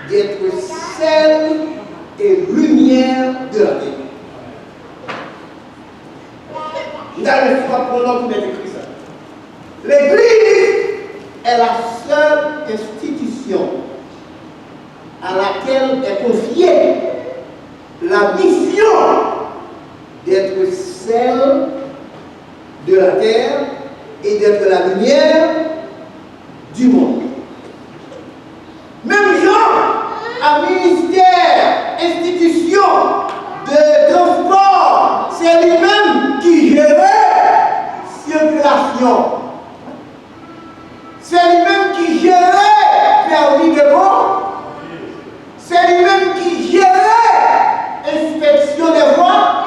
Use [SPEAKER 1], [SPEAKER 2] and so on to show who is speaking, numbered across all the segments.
[SPEAKER 1] d'être sel et lumière de la terre. Nous allons pour l'autre qui écrit ça. L'Église est la seule institution à laquelle est confiée la mission d'être sel de la terre et d'être la lumière du monde. Même Jean, un ministère, institution de transport, c'est lui-même qui gérait circulation. C'est lui-même qui gérait permis de vente. C'est lui-même qui gérait inspection des voies.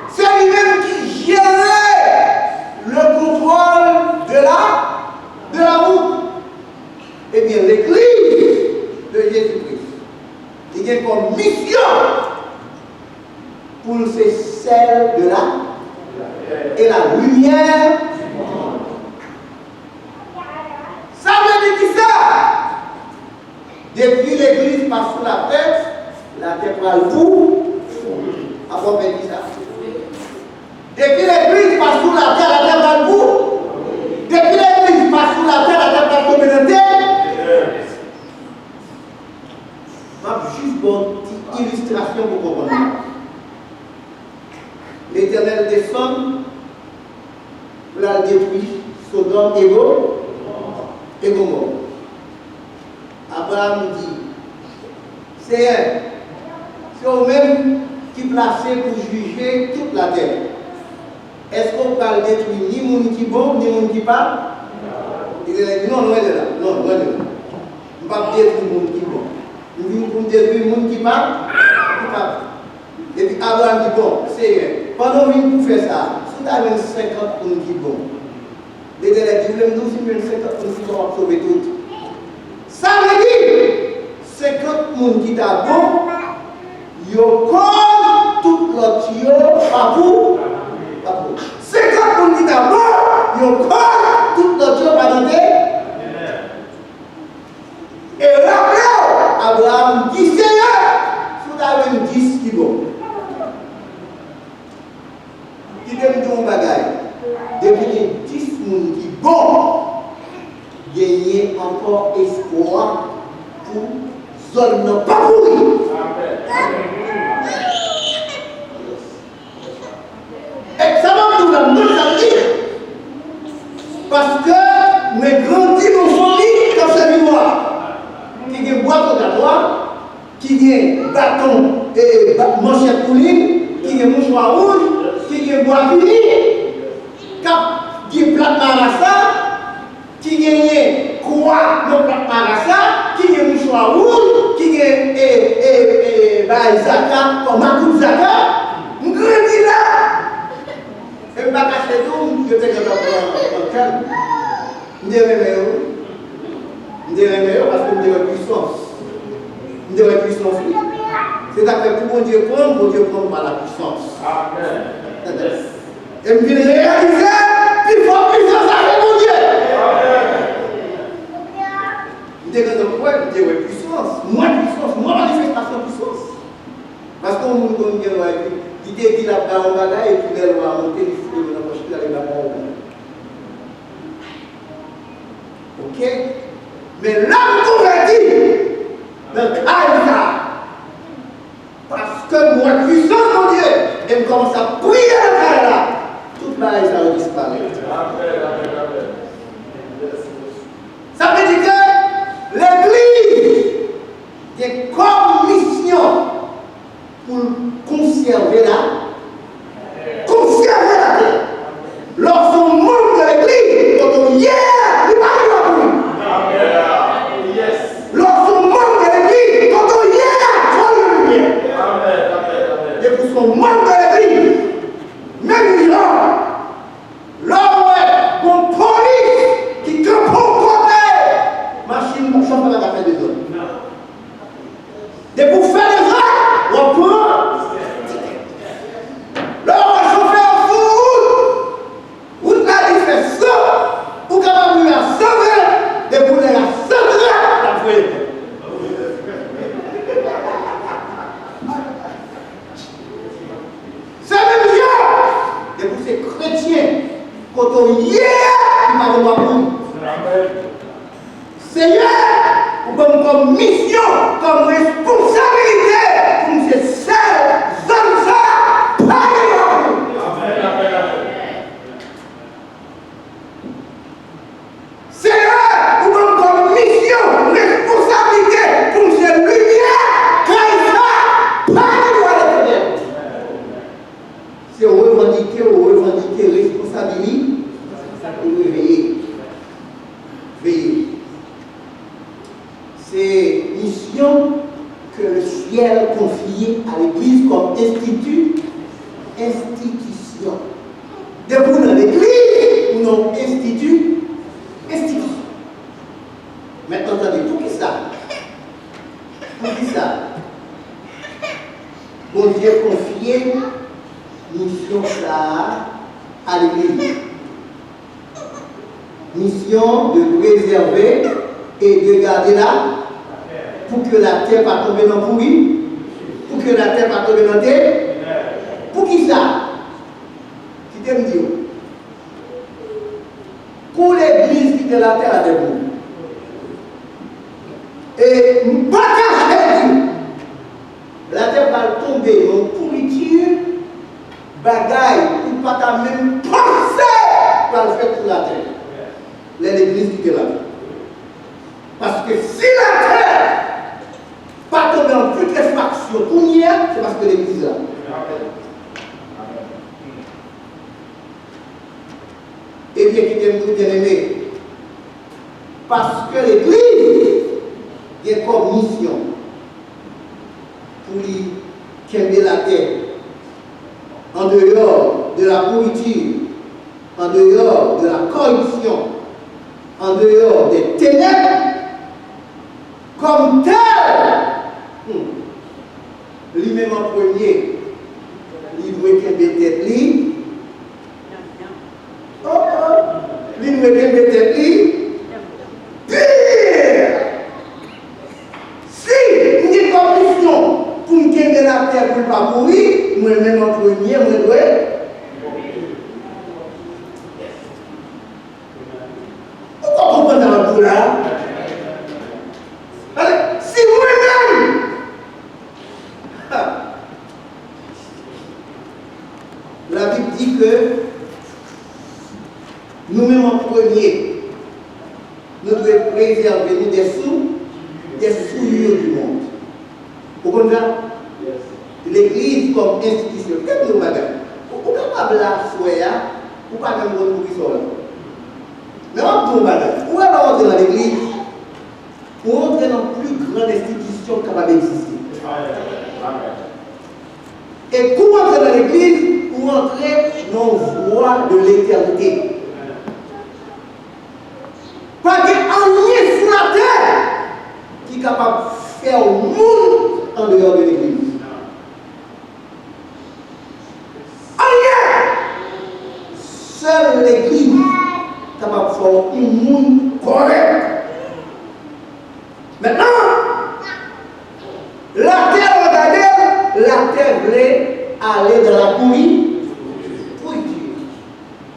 [SPEAKER 1] C'est lui-même qui gérait le contrôle de la route. Eh bien, l'Église de Jésus-Christ, il y a comme mission pour ces celles de la et la lumière. Ça veut dire ça. Depuis l'Église passe sous la tête va le bout. Avant de dire ça. Depuis l'Église passe sous la tête va le bout. Depuis l'Église passe sous la tête va la communauté. Juste une petite illustration pour comprendre. L'Éternel descend pour la détruire Sodome et Gomorrhe. Abraham dit, c'est eux-mêmes qui placés pour juger toute la terre. Est-ce qu'on va détruire ni monde qui bon, ni monde qui pas? Il dit non, loin de là. Non, loin de là. On ne va pas détruire le monde qui bon. On va détruire le monde qui pas. Et puis Abraham dit bon, c'est pendant que vous faites ça, si vous avez 50 monde qui bon, les délais dit, vous voulez me dire si 50 monde qui vont sauver tout. Ça veut dire 50 monde qui t'a bon, yo comme tout l'autre yo, pas pour. 50 monde qui t'a bon, yo comme tout l'autre yo, pas dans. Et rappelez, Abraham dit Seigneur, si vous avez 10 qui bon. Qui donne ton bagage. Depuis 10 personnes qui bon, gagner encore espoir pour zone non pas pourri. Et ça va nous la dire. Parce que nous grandissons dans son lit comme ça moi. Qui a boîte au gâtoir, qui a bâton et manchette pouline, qui a mouchoir rouge, qui a bois fini, qui a plat marassa, qui a croix non plat marassa, qui a mouchoir rouge, qui a zaka, comme un coup de zaka, nous grandissons là. Et je ne vais pas cacher tout, je vais te dire en calme. Je dirais meilleur parce que je dirais puissance. Je dirais puissance. C'est d'après tout mon Dieu prend par la puissance. Amen. Et je vais réaliser, il faut puissance avec mon Dieu. Je dirais puissance. Moi manifestation puissance. Parce qu'on nous donne bien qui dit la parole et puis elle va monter les fous de la poche de la parole. Ok? Mais l'homme converti dans le cas, parce que moi, puissant mon Dieu, et je commence à prier le cas là, toute ma vie ça va disparaître. Ça veut dire que l'Église est comme mission pour conserver la terre. Lorsqu'on monte de l'Église, quand on y est, il va y avoir. Lorsqu'on manque de l'église, quand on y est, il faut le lumière. Et pour son manque de l'église, même gens, l'homme hier, il va voir pour. Seigneur, comme mission, comme responsabilité, pour ces seuls hommes, ça, pas Seigneur, comme mission, responsabilité, pour ces lumières, ça, pas c'est revendiquer responsabilité et veiller. Veiller. C'est mission que le ciel confie à l'Église comme institution. De vous dans l'Église, ou non institution. Maintenant, attendez, pour qui ça? Pour qui ça? Bon Dieu confié mission ça à l'Église. Mission de préserver et de garder là pour que la terre ne pas tomber dans le pourri, pour que la terre ne pas tomber dans la terre. Pour qui ça? Qui t'aime dire? Pour l'Église qui est la terre avec vous. Et nous pas cacher la terre va tomber dans pourriture, bagaille, ou pas même penser pour le faire sur la terre. L'Église qui est là. Parce que si la terre pas tomber en putréfaction, c'est parce que l'Église est là. Et bien, qui t'aime bien aimé, parce que l'Église est comme mission pour lui qu'aimer la terre en dehors de la pourriture, en dehors de la corruption, en dehors des ténèbres, comme tel, lui-même en premier, il doit qu'aimer tête lui. Il doit qu'aimer tête lui. Si, comme mission pour me qu'aimer la terre pour ne pas mourir, moi-même en premier, moi dois. Pourquoi vous comprenez un peu là? Si moi-même, la Bible dit que nous-mêmes en premier, nous devons préserver nous des souillures du monde. Vous comprenez? L'Église comme institution, qu'est-ce que nous madame? Vous êtes capable de la soyer, ou pas même de nous qui sont là. Mais on dit madame, où est-ce qu'on entre dans l'Église? Pour entrer dans la plus grande institution capable d'exister. Et pour entrer dans l'Église, pour entrer dans la voie de l'éternité. Pas qu'il y ait un sur la terre qui est capable de faire au monde en dehors de l'Église. Seule l'Église est capable de faire un monde correct. Maintenant, la terre, regardez, la terre voulait aller dans la pourriture.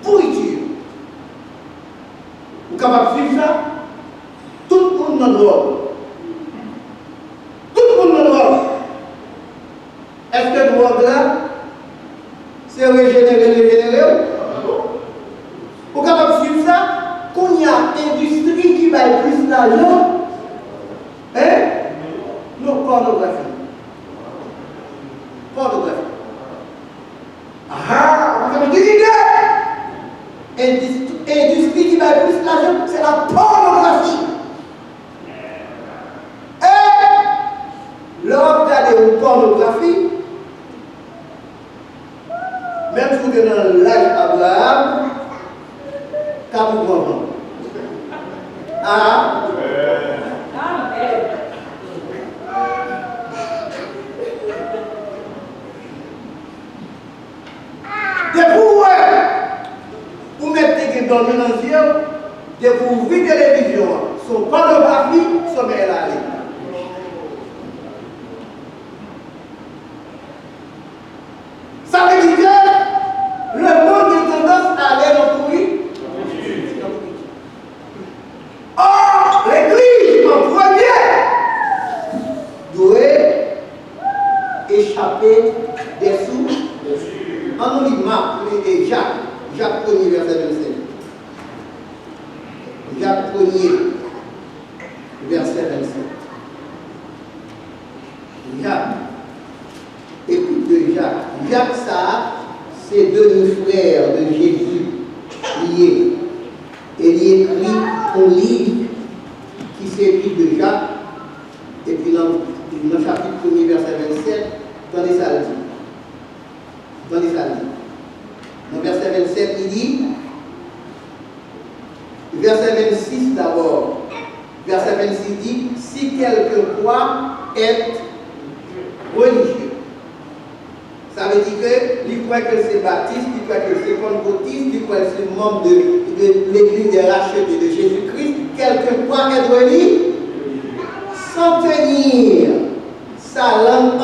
[SPEAKER 1] Vous êtes capable de suivre ça? Tout le monde dans le droit. Tout le monde dans le droit. Est-ce que le droit là, c'est régénéré? Vous êtes capable de suivre ça? Quand il y a une industrie qui va plus d'argent, non, pornographie. Vous avez une idée? Industrie qui va plus d'argent, c'est la pornographie. Et l'homme qui a des pornographies, même si vous êtes dans l'âge d'Abraham, quand vous comprenez. Vous mettez dans le financier, de vous vivre télévision, son pornographie, son elle allait. Ça veut dire que le monde a tendance à aller dans le pourri. échappé des sous. En nous lit Marc, Jacques 1er, verset 27. Jacques 1er, verset 27. Jacques, écoute de Jacques. Jacques, ça, c'est deux frères de Jésus liés. Et il écrit un livre qui s'écrit de Jacques. Et puis dans le chapitre 1er, verset 27, attendez ça le dit. Attendez ça le dit. Dans le verset 27, il dit, verset 26 d'abord. Verset 26 dit, si quelqu'un croit être religieux. Ça veut dire que il croit que c'est baptiste, il croit que c'est pentecôtiste, il croit que c'est membre de l'église des rachetés de Jésus-Christ. Quelqu'un croit être religieux sans tenir sa langue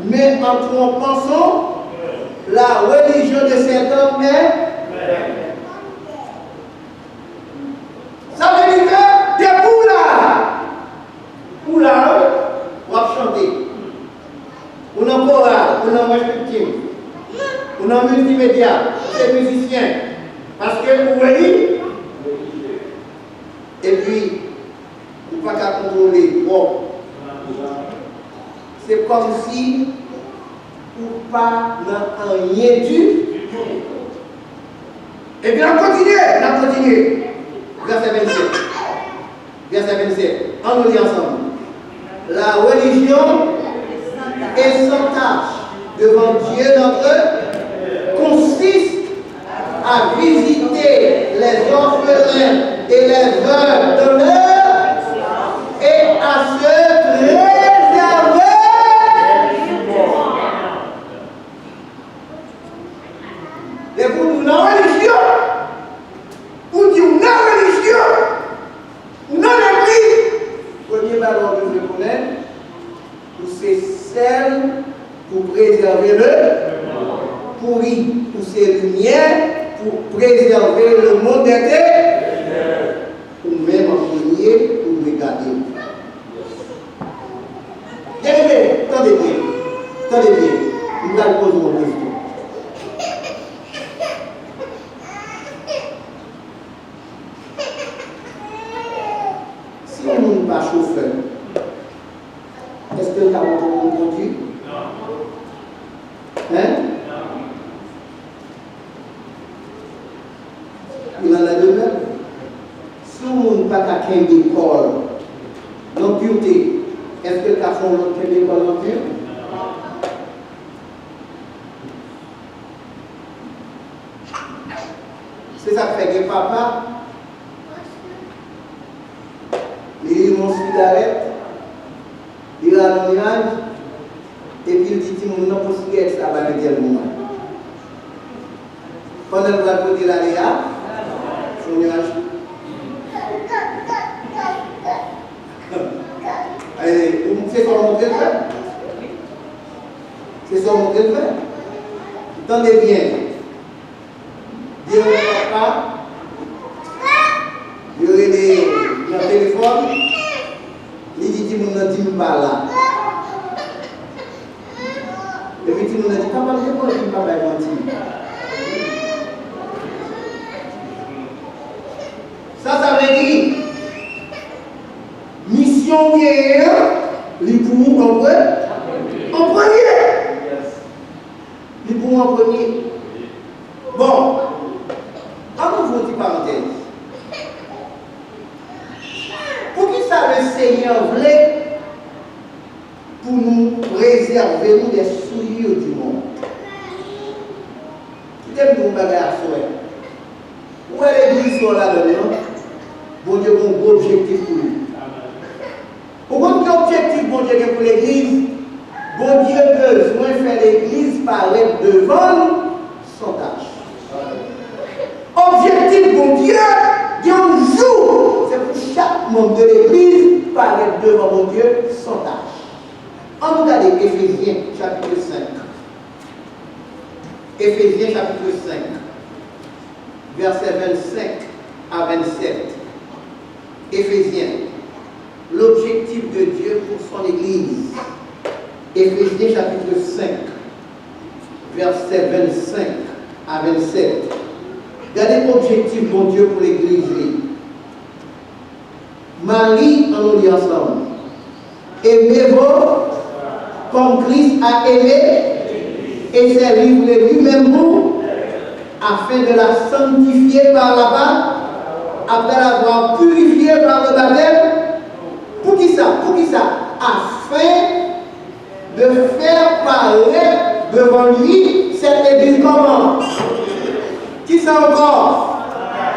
[SPEAKER 1] mais en trompant la religion de cet homme est. Ça veut dire que des poulards, on va chanter. On a chorale, on a multime, on a multimédia, c'est musicien. Parce que vous voyez, et puis, vous ne pouvez pas contrôler. Bon. C'est comme si vous n'avez rien du. Et bien, on continue. Verset 27. Verset 27. On nous lit ensemble. La religion est sans tâche devant Dieu notre consiste à visiter les orphelins et les veuves de l'heure et à se réserver. Et pour nous, la religion, pour dire la religion, non l'église, premier ballon que je connais, c'est celle pour préserver le pourri, pour ses lumières, pour préserver le monde d'été, ou même en premier, pour regarder. Bien, attendez bien, nous allons poser une question. Si on n'est pas chauffeur, est-ce que le camion conduit? Hein? Il en a de même. Si on n'est pas qu'à qu'un d'école, l'impureté, est-ce que le cafon n'a qu'un d'école l'impure? C'est ça que fait que papa, il mon cigarette, il a le nuage, et puis il dit qu'il n'a pas de cigarette, ça va le dire le moment. Pendant que vous avez la Léa, son nuage. C'est son modèle de faire. C'est son modèle de faire. Attendez bien. Dieu ne pas. Il y aurait des téléphones. Il dit qu'il n'a dit pas là. Et puis il nous a dit, papa, je ne peux pas mentir. Ça veut dire mission guerre, les pour en premier. Les pour en premier. Bon, avant vous dire parenthèse. Pour qui ça le Seigneur voulait pour nous préserver nous des souillures du monde? Qui aime nous bagarre à soi? Où est l'église là-dedans? Bon Dieu a un gros objectif pour nous. Pourquoi quel objectif bon Dieu a pour l'église? Bon Dieu a besoin de faire l'église paraître devant son tâche. Objectif bon Dieu, il y a un jour, c'est pour chaque membre de l'église paraître devant mon Dieu sans tâche. On regarde Éphésiens chapitre 5. Éphésiens chapitre 5, versets 25 à 27. Éphésiens, l'objectif de Dieu pour son Église. Éphésiens chapitre 5, versets 25 à 27. Regardez l'objectif, mon Dieu, pour l'Église. Marie, on nous dit ensemble. Aimez-vous comme Christ a aimé et s'est livré lui-même pour, afin de la sanctifier par la baptême, après l'avoir purifié par le baptême. Pour qui ça? Pour qui ça? Afin de faire paraître devant lui cette Église comment? Qui ça encore?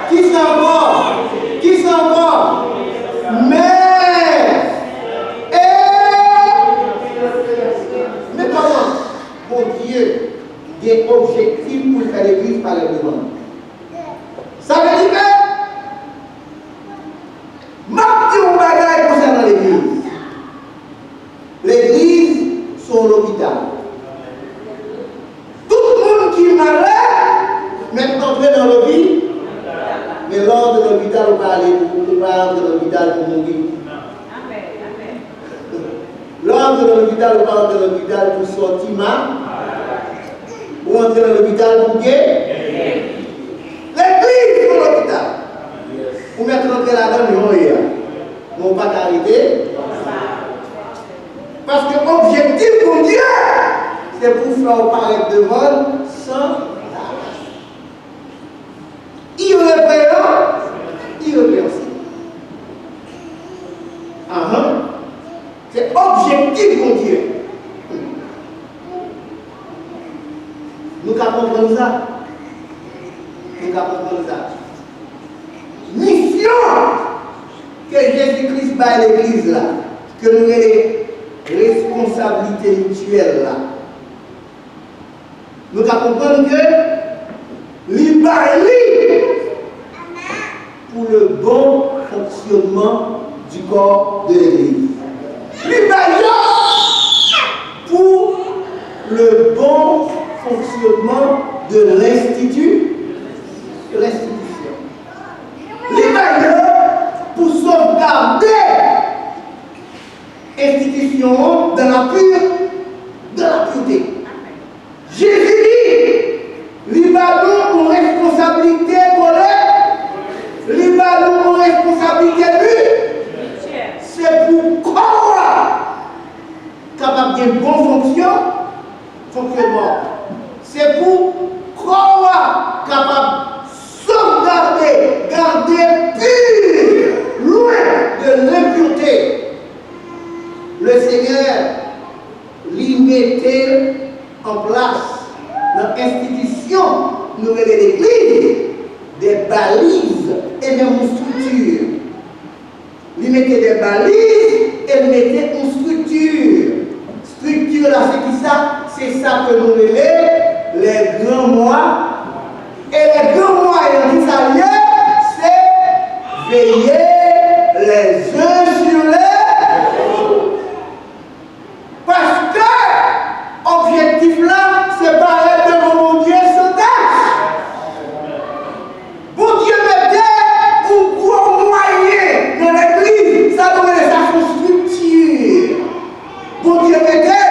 [SPEAKER 1] Qui ça encore? Qui ça encore? Mais comment? Mon Dieu, des objectifs pour faire l'Église par le devant. Ça veut dire que ma petite bagaille concernant l'Église. L'Église, c'est l'hôpital. Tout le monde qui est malade, maintenant entrer dans l'hôpital, mais lors de l'hôpital, on va aller dans l'hôpital pour mourir. Lors de l'hôpital, on va dans l'hôpital pour sortir mal. Ou entrer dans l'hôpital pour guérir. L'église pour l'hôpital. Pour mettre entrer là-dedans, nous n'avons pas d'arrêter. Parce que l'objectif pour Dieu, c'est pour faire paraître devant sans irrévérencieux. C'est objectif pour Dieu. Nous comprenons ça. Nous comprenons ça. Mission que Jésus-Christ bat à l'église là, que nous avons les responsabilités mutuelles là. Nous comprenons que l'Ibaïli pour le bon fonctionnement du corps de l'église. L'Ibaïli pour le bon fonctionnement de l'institution. L'Ibaïli pour sauvegarder l'institution de la pureté. Jésus dit, l'Ibaïli pour responsabilité collègue, l'Ibaïli pour responsabilité mutuelle. C'est pour corps capable de bon fonctionnement. C'est pour corps capable sauvegarder, garder pur, loin de l'impureté. Le Seigneur lui mettait en place dans l'institution nouvelle de l'Église des balises et même une structure. Lui mettait des balises et mettait une structure. Structure là, c'est qui ça? C'est ça que nous appelons les grands mois. Et les grands moyens d'Italien, c'est veiller les uns sur les autres. Parce que l'objectif là, c'est paraître devant mon Dieu sans tâche. Mon Dieu mettait un gros moyen dans l'église, ça doit être sa structure. Mon Dieu mettait,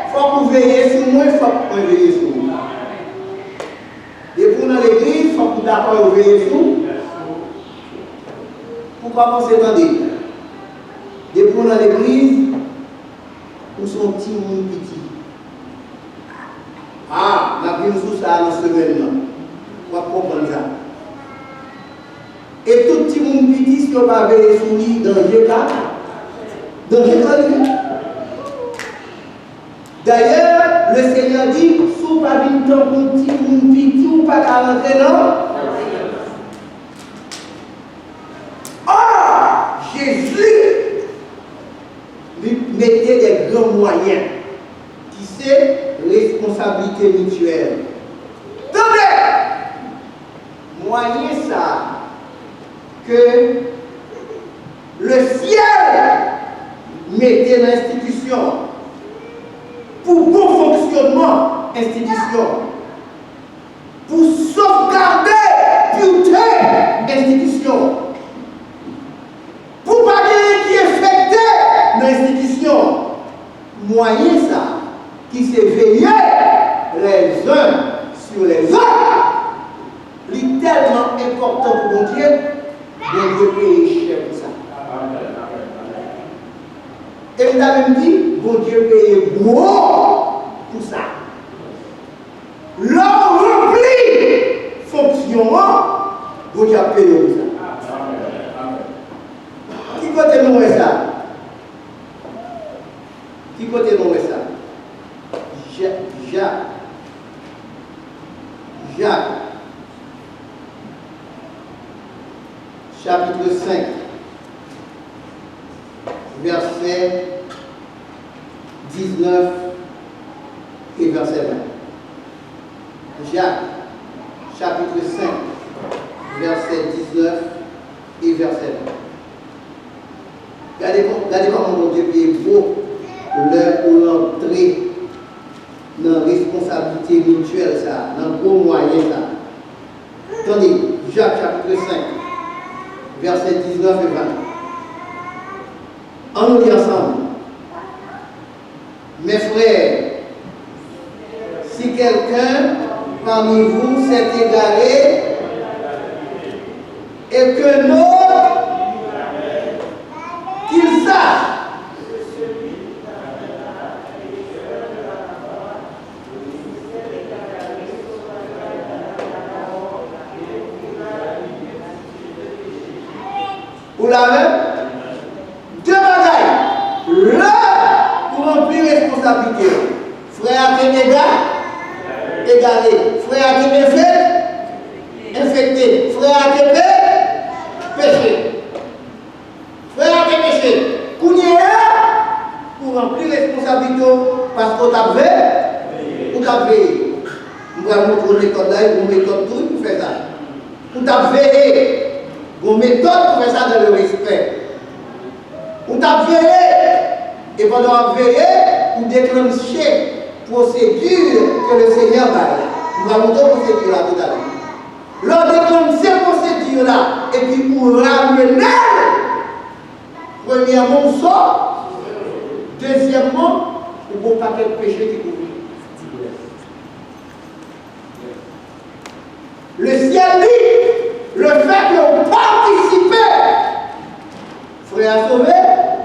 [SPEAKER 1] il faut que vous veillez sur moi, il faut que vous veillez sur moi. Et pour dans l'église, il faut que vous d'accord veiller sur nous. Pourquoi penser dans l'église? Et pour dans l'église, nous sommes petits, nous petits. Ah, nous avons vu ça dans ce semaine. On va comprendre ça. Et tout petit monde petit, si on va veiller sur lui, danger là. Danger là. D'ailleurs, le Seigneur dit, si vous n'avez pas vu tant de petit monde petit, vous ne pouvez pas rentrer non. Or, Jésus lui mettait des grands moyens, qui c'est responsabilité mutuelle. Attendez, moyen ça, que le ciel mettait dans l'institution pour bon fonctionnement institution, pour sauvegarder pureté institution, pour pas qui est affecté dans l'institution. moyen ça, qui s'est veillé les uns sur les autres, est tellement important pour mon Dieu, bon Dieu paye cher pour ça. Et il a même dit, bon Dieu paye gros pour ça. L'homme remplit fonction, bon Dieu a payé pour ça. Qui côté nous est ça? Qui côté nous est ça? Jacques, chapitre 5, verset 19 et verset 20. Jacques, chapitre 5, verset 19 et verset 20. Regardez comment mon Dieu est beau l'heure où l'entrée dans la responsabilité mutuelle, ça, dans le gros moyen. Ça. Attendez, Jacques chapitre 5, verset 19 et 20. On nous dit ensemble. Mes frères, si quelqu'un parmi vous s'est égaré et que l'autre, qu'il sache. Vous l'avez? Deux bagailles. L'un pour remplir responsabilité. Frère qui est égaré. Frère qui est infecté. Frère qui est péché. Frère qui est péché. Pour remplir responsabilité parce qu'on t'a veillé. Ou t'a veillé. Nous allons montrer une méthode là, une méthode tout pour faire ça. Ou t'a veillé. Une méthode pour faire ça dans le respect. On t'a veillé, et pendant veillé, on déclencher procédure que le Seigneur va. Nous allons montrer procédure là tout à l'heure. Lors déclencher cette procédure là, et puis pour ramener, premièrement, on sort, deuxièmement, on a un paquet de péchés qui couvre. Le ciel dit, le fait que participer, frère sauvé,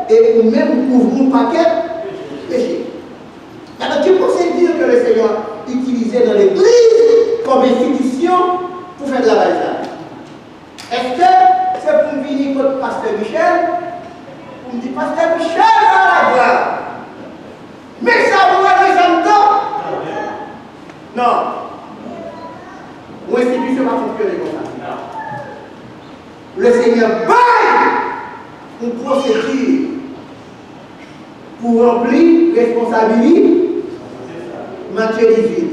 [SPEAKER 1] et ou même couvrir un paquet de péchés. Alors, tu peux dire que le Seigneur utilisait dans l'Église comme institution pour faire de la bataille. Est-ce que c'est pour venir contre Pasteur Michel? Pour me dire, Pasteur Michel, à la gloire. Mais ça vous va descendre dedans? Non. Mon institution va fonctionner comme ça. Le Seigneur baille une procédure pour remplir responsabilité. Matthieu 18.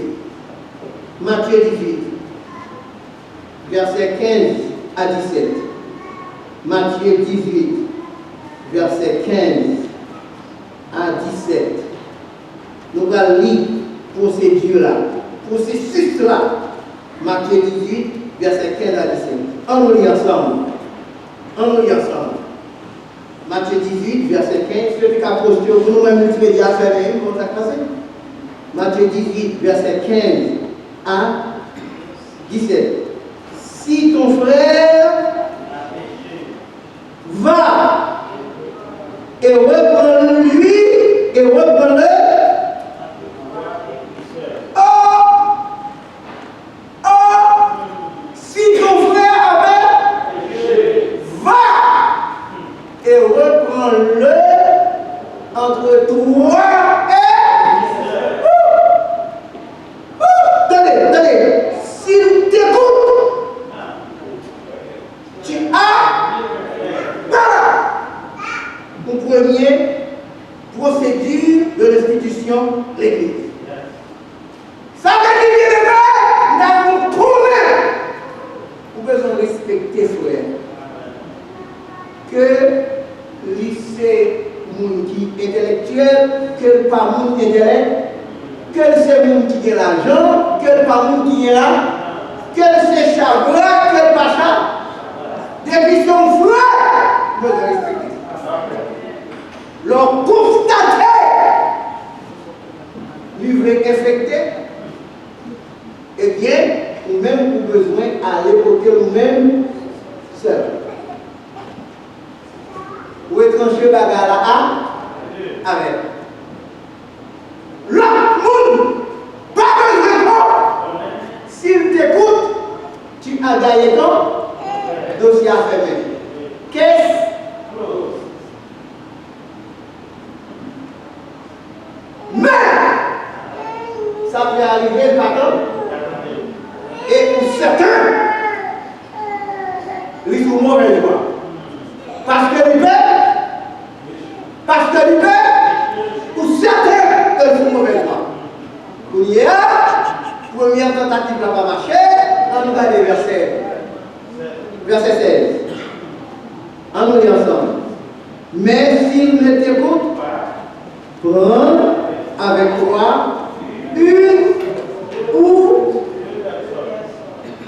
[SPEAKER 1] Matthieu 18. Verset 15 à 17. Matthieu 18. Verset 15 à 17. Nous allons lire procédure là. Processus là. Matthieu 18. Verset 15 à 17. On nous lit ensemble. On nous lit ensemble. Matthieu 18, verset 15. Celui qui a posté au nous-mêmes multimédia fermé, comment ça passe? Matthieu 18, verset 15 à 17. Si ton frère va et reprends-lui et reprends-le. Si ton frère va et reprends-le entre toi et... Attendez, s'il t'écoute, tu as une première procédure de restitution de l'Église. Ça veut dire que nous avons trouvé, nous devons respecter frère, que lycée moun qui intellectuel, que pas moun intellect, que c'est moun qui a l'argent, que pas moun qui est là, que c'est chagrin, que pas ça. Depuis son frère, nous devons respecter. Leur constater vivre infecté, eh bien, nous-mêmes avons besoin d'aller côté nous-mêmes seuls. Ou étranger bagarre là, avec. L'autre monde, pas besoin de toi. S'il t'écoute, tu as gagné ton dossier à fermer. Qu'est-ce mais ça peut arriver, pardon. Et pour certains, ils sont mauvais joie. Parce que l'hiver, pour certains, ils sont mauvais joie. Pour hier, première tentative n'a pas marché, on nous regarde verset 16. On nous lit ensemble. Mais s'il ne t'écoute, prends avec toi une ou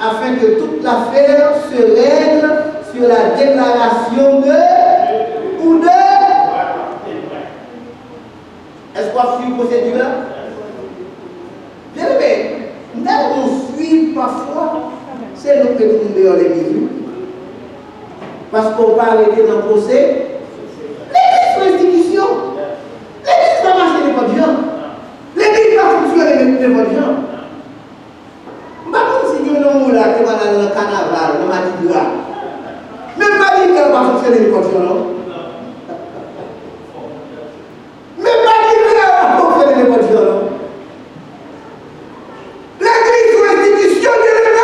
[SPEAKER 1] afin que toute l'affaire se règle sur la déclaration de ou de. Est-ce qu'on suit la procédure là? Bien aimé, nous on suit parfois, c'est nous que nous dehors l'église. Parce qu'on va arrêter dans le procès. L'église c'est une institution. L'église va marcher n'importe quoi. L'église va fonctionner n'importe quoi. Pas comme si nous sommes là, qui va dans le carnaval, dans Mardi Gras. Même Mardi Gras va fonctionner n'importe quoi. Même Mardi Gras va fonctionner n'importe quoi. L'église est une institution de l'Église.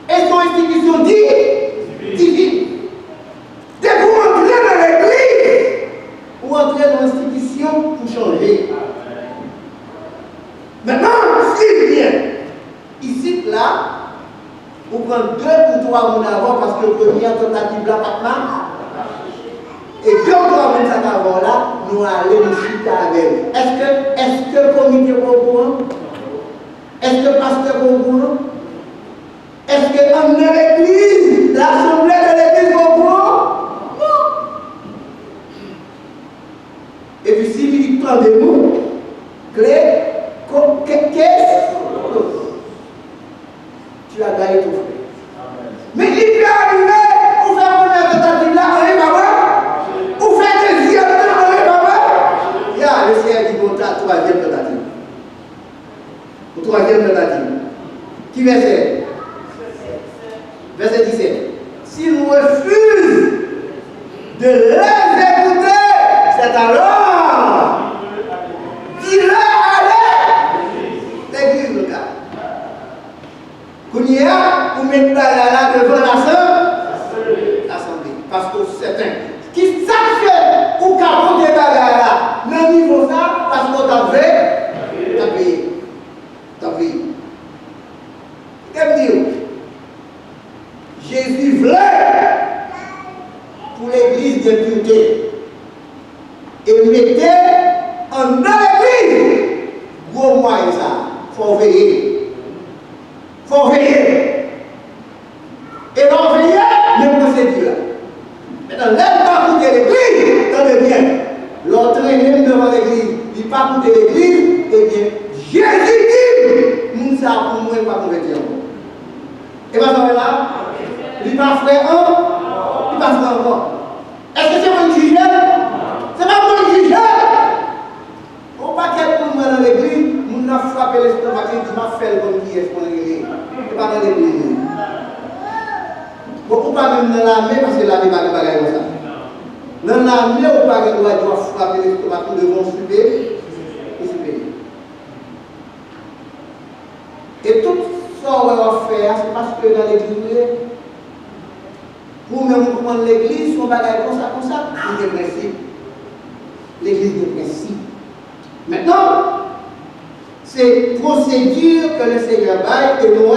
[SPEAKER 1] Et son institution divine. Dès que vous entrez dans l'église, vous entrez dans l'institution pour changer. Maintenant, s'il vient, ici, là, vous prenez 2 ou 3 mois avant parce que la première tentative là, pas de et 2 ou 3 mois avant là, nous allons nous chuter avec. Est-ce que le comité est au courant? Est-ce que le pasteur est au courant? Est-ce que dans l'église, l'assemblée de l'église est au courant? Non. Et puis si il prend des mots, clés, qu'est-ce que tu as gagné ton frère? Mais il peut arriver, on fait une tentative là, on est pas bon. On fait des yeux là, on est pas bon. Il y a le Seigneur dit, bon, troisième tentative. Troisième tentative. Qui verset? Verset 17. S'il refuse de les écouter, c'est alors qu'il est allé l'église locale. Kounia, vous mettez là devant l'assemblée. Parce que certains qui savent ou qu'avant des bagarres là, le niveau ça, parce qu'on t'a payé. T'as payé. Qu'est-ce que dit? Jésus voulait pour l'église de pureté. Et mettait en l'église. Gros moyen ça. Il faut veiller. Il faut veiller. Et l'on veille, les procédures. Maintenant, l'aide pas coûter l'église, attendez bien. L'entraîner devant l'église, il ne pas coûter l'église, eh bien, Jésus dit, nous savons pour moi pas convertir. Et bien, ça là, il n'est pas frère un, il n'est pas frère encore. Est-ce que c'est mon juge? C'est pas mon juge. Au paquet pour moi dans l'église, nous avons frappé l'estomac et dit, m'a fait comme qui est-ce qu'on est. C'est pas dans l'église. Beaucoup pas même dans l'armée parce que l'armée va pas comme ça. Dans l'armée, on pas doit frapper l'estomac pour devant souper et souper. Et tout ça on va faire, c'est parce que dans l'église, pour même comprendre l'église, on va faire comme ça, il y a des principes. L'église des principes. Maintenant, c'est procédure que le Seigneur baille et nous,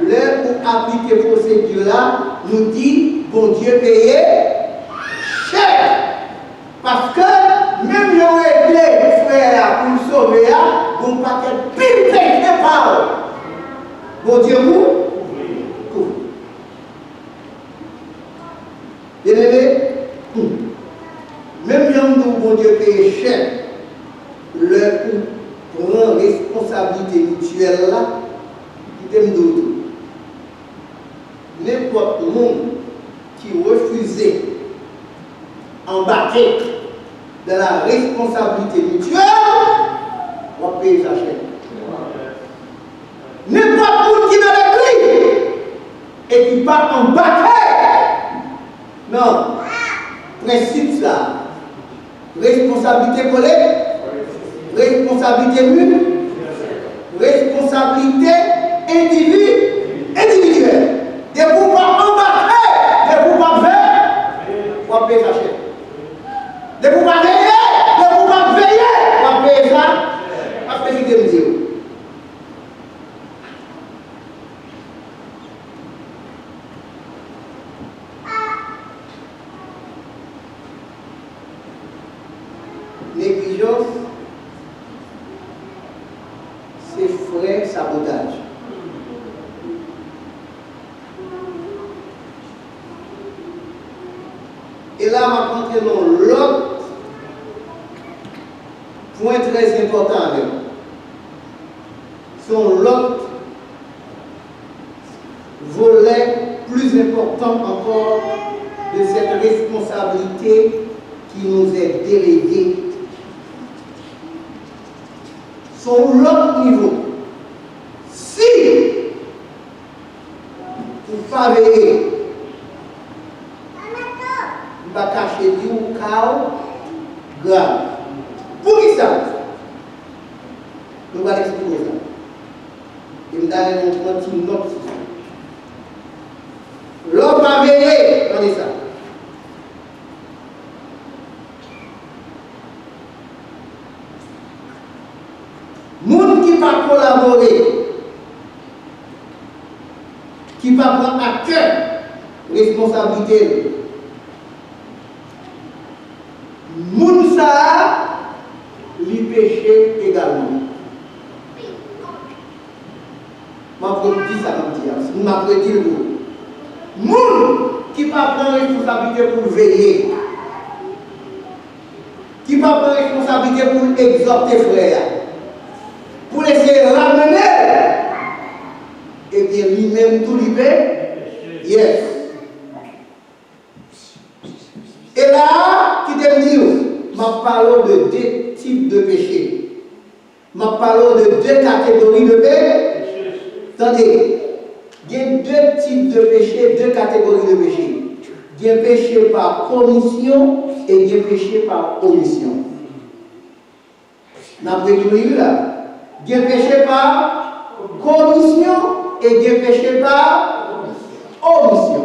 [SPEAKER 1] l'heure où appliquer procédure là, nous dit, bon Dieu payé cher. Parce que même si on est aidé frère pour nous sauver, on ne peut pas être pile péché par. Bon Dieu couvre. Bien aimé, même si on dit bon Dieu payé cher, le pour prendre responsabilité mutuelle là, qui t'aime d'autres. N'importe monde qui refusait embarquer dans la responsabilité mutuelle, on va payer sa chaîne. N'importe monde qui est dans l'église et qui part embarquer. Non, principe ça. Responsabilité collègue, responsabilité mune, responsabilité individuelle. De vous pas embarquer, de vous pas faire, on va payer sa chaîne. De vous pas veiller, de vous pas veiller, on va payer ça. Parce que je me dis. Négligence, c'est frais sabotage. Et là, on va rentrer dans l'autre point très important avec nous. C'est l'autre volet plus important encore de cette responsabilité qui nous est déléguée. Sur l'autre niveau, si vous ne pas veiller, vous ne pas cacher du chaos grave. Pour qui ça? Nous allons expliquer ça. Et nous allons montrer une note. L'homme va veiller, regardez ça. Moun qui va collaborer, qui va prendre à cœur responsabilité, moun ça, lui péché également. Je vais dire ça comme ça. Je vais dire moun qui va prendre responsabilité pour veiller, qui va prendre responsabilité pour exhorter frère. Pour laisser ramener, et bien lui-même tout libéré. Yes. Et là, qui te dit, je parle de deux types de péchés. Je parle de deux catégories de péchés. Attendez, il y a deux types de péchés, deux catégories de péchés. Il y a péché par commission et il y a péché par omission. Vous avez tout là. Dieu péché par commission et Dieu péché par omission.